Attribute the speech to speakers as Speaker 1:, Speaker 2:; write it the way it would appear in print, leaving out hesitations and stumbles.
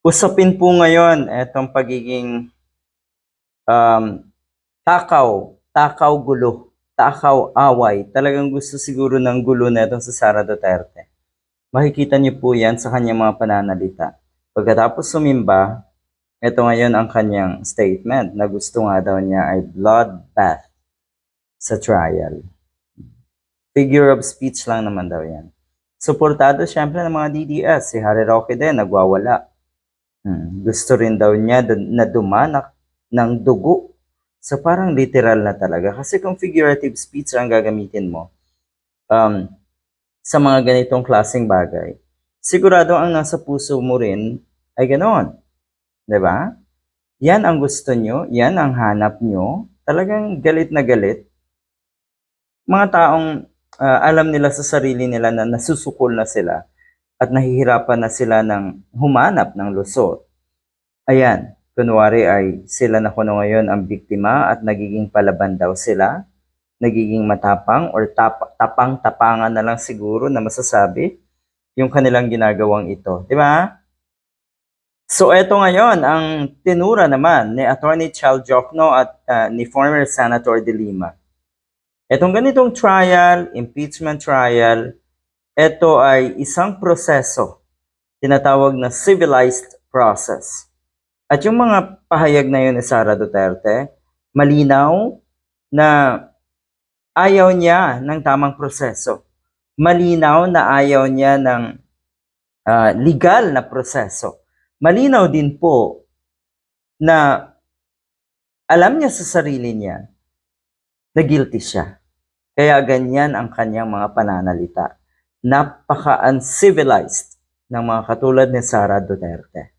Speaker 1: Usapin po ngayon etong pagiging um, takaw gulo, takaw away. Talagang gusto siguro ng gulo na itong si Sara Duterte. Makikita niyo po yan sa kanyang mga pananalita. Pagkatapos sumimba, ito ngayon ang kanyang statement na gusto nga daw niya ay bloodbath sa trial. Figure of speech lang naman daw yan. Suportado siyempre ng mga DDS. Si Harry Roque din, nagwawala. Gusto rin daw niya na dumanak ng dugo. So parang literal na talaga. Kasi kung figurative speech ang gagamitin mo sa mga ganitong klaseng bagay, sigurado ang nasa puso mo rin ay ganoon. Diba? Yan ang gusto nyo, yan ang hanap nyo. Talagang galit na galit. Mga taong alam nila sa sarili nila na nasusukol na sila at nahihirapan na sila ng humanap ng lusot. Ayan, kunwari ay sila na kuno ngayon ang biktima at nagiging palaban daw sila, nagiging matapang or tapang-tapangan na lang siguro na masasabi yung kanilang ginagawang ito. Di ba? So eto ngayon, ang tinura naman ni Attorney Chal Jokno at ni former Senator De Lima. Etong ganitong trial, impeachment trial, ito ay isang proseso, tinatawag na civilized process. At yung mga pahayag na yun ni Sara Duterte, malinaw na ayaw niya ng tamang proseso. Malinaw na ayaw niya ng legal na proseso. Malinaw din po na alam niya sa sarili niya na guilty siya. Kaya ganyan ang kanyang mga pananalita. Napaka-uncivilized ng mga katulad ni Sara Duterte.